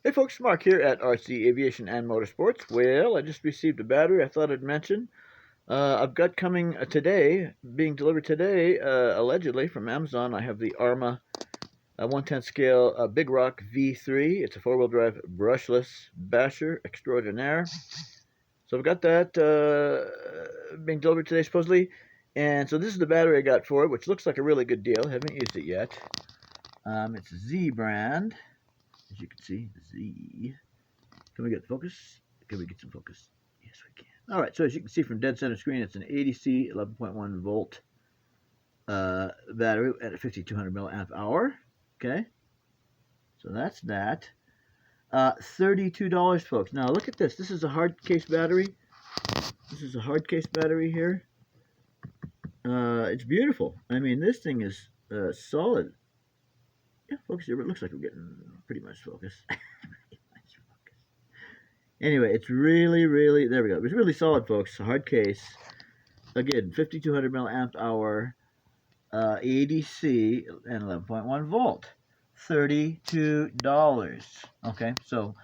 Hey folks, Mark here at RC Aviation and Motorsports. Well, I just received a battery I thought I'd mention. I've got coming today, being delivered today, allegedly from Amazon. I have the Arma 1/10 scale Big Rock V3. It's a four-wheel drive brushless basher extraordinaire. So I've got that being delivered today supposedly. And so this is the battery I got for it, which looks like a really good deal. Haven't used it yet. It's a Z brand, as you can see, Z. Can we get focus? Can we get some focus? Yes, we can. All right, so as you can see from dead center screen, it's an 80C 11.1 volt battery at a 5200 milliamp hour. Okay, so that's that. $32, folks. Now look at this. This is a hard case battery. This is a hard case battery here. It's beautiful. I mean, this thing is solid. Yeah, focus. It looks like we're getting pretty much focus. Anyway, it's really, there we go. It's really solid, folks. A hard case. Again, 5200 milliamp hour, 80C, and 11.1 volt. $32. Okay, so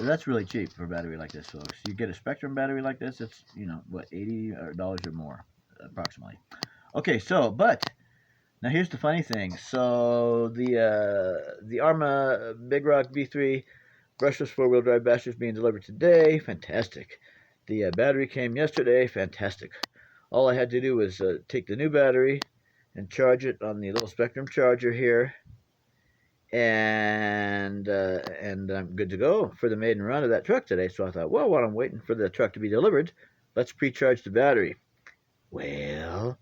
that's really cheap for a battery like this, folks. You get a Spectrum battery like this, it's, you know, what, $80 or more, approximately. Okay, so, but now here's the funny thing. So the Arma Big Rock V3 brushless four-wheel drive basher is being delivered today. Fantastic. The battery came yesterday. Fantastic. All I had to do was take the new battery and charge it on the little Spectrum charger here, and I'm good to go for the maiden run of that truck today. So I thought, well, while I'm waiting for the truck to be delivered, let's pre-charge the battery. Well,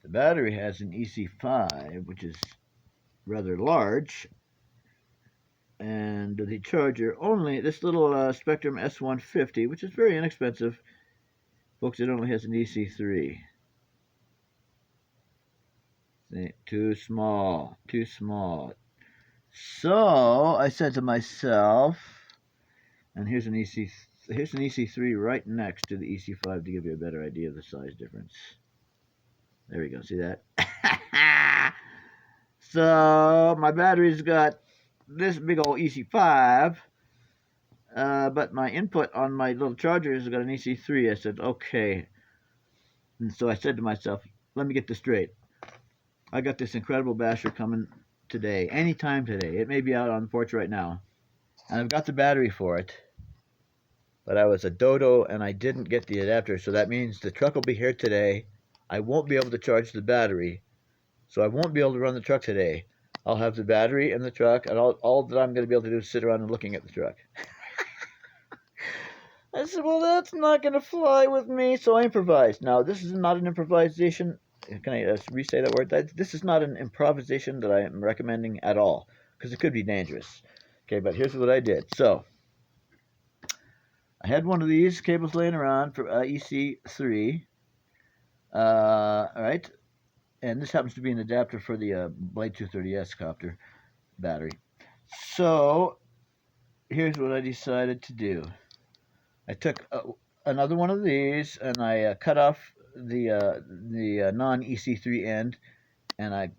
the battery has an EC5, which is rather large, and the charger only, this little Spectrum S150, which is very inexpensive, folks, it only has an EC3. Too small, too small. So I said to myself, and here's an EC3 right next to the EC5 to give you a better idea of the size difference. There we go, see that? So my battery's got this big old EC5, but my input on my little charger has got an EC3. I said, okay. And so I said to myself, let me get this straight. I got this incredible basher coming today, anytime today. It may be out on the porch right now. And I've got the battery for it. But I was a dodo and I didn't get the adapter. So that means the truck will be here today. I won't be able to charge the battery. So I won't be able to run the truck today. I'll have the battery in the truck, and all that I'm going to be able to do is sit around and looking at the truck. I said, well, that's not going to fly with me, so I improvised. Now, this is not an improvisation. Can I re-say that word? This is not an improvisation that I am recommending at all, because it could be dangerous. Okay, but here's what I did. So, I had one of these cables laying around for EC3. All right. And this happens to be an adapter for the Blade 230S copter battery. So here's what I decided to do. I took another one of these and I cut off the non-EC3 end, and I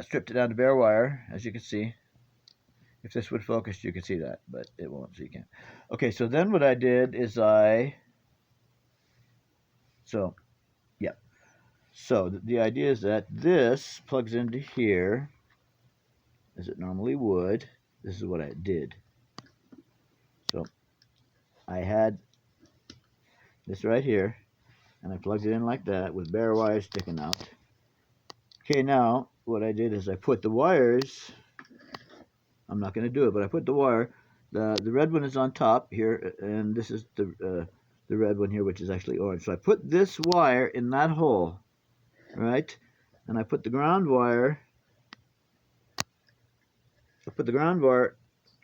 stripped it down to bare wire, as you can see. If this would focus, you could see that, but it won't, so you can't. Okay, so then what I did is So the idea is that this plugs into here, as it normally would. This is what I did. So I had this right here, and I plugged it in like that with bare wires sticking out. Okay, now what I did is I put the wires, I'm not going to do it, but I put the wire, the red one is on top here, and this is the red one here, which is actually orange. So I put this wire in that hole, right? And I put the ground wire,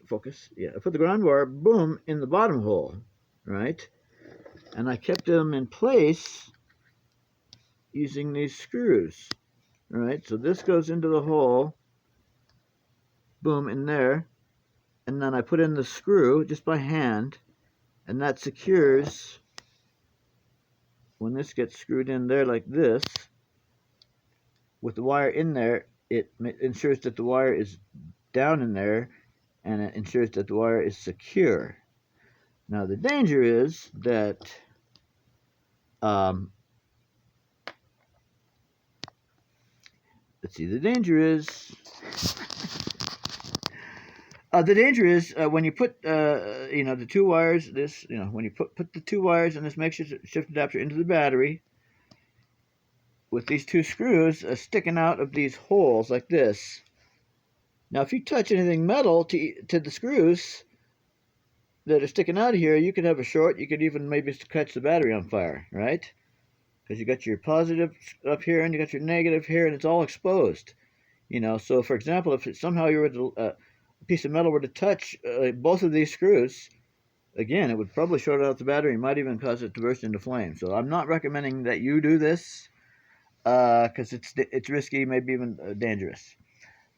focus, yeah, I put the ground wire, boom, in the bottom hole, right? And I kept them in place using these screws, right? So this goes into the hole, boom, in there, and then I put in the screw just by hand, and that secures, when this gets screwed in there like this, with the wire in there, it ensures that the wire is down in there and it ensures that the wire is secure. Now the danger is that let's see. The danger is when you put the two wires. When you put the two wires in this makeshift shift adapter into the battery with these two screws sticking out of these holes like this. Now, if you touch anything metal to the screws that are sticking out of here, you could have a short. You could even maybe catch the battery on fire, right? Because you got your positive up here and you got your negative here, and it's all exposed. So for example, if somehow you were to, a piece of metal were to touch both of these screws, again, it would probably short out the battery and might even cause it to burst into flame. So I'm not recommending that you do this because it's risky, maybe even dangerous.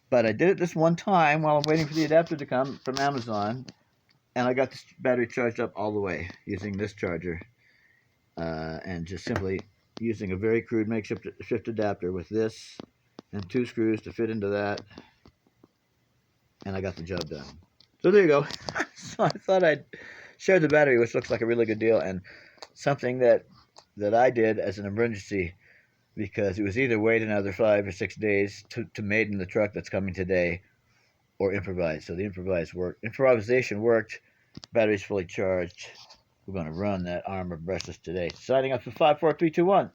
But I did it this one time while I'm waiting for the adapter to come from Amazon, and I got this battery charged up all the way using this charger and just simply using a very crude makeshift adapter with this and two screws to fit into that, and I got the job done. So there you go. So I thought I'd share the battery, which looks like a really good deal, and something that I did as an emergency because it was either wait another 5 or 6 days to maiden the truck that's coming today or improvise. So the improvisation worked. Battery's fully charged. We're going to run that armor brushless today. Signing up for 5, 4, 3, 2, 1.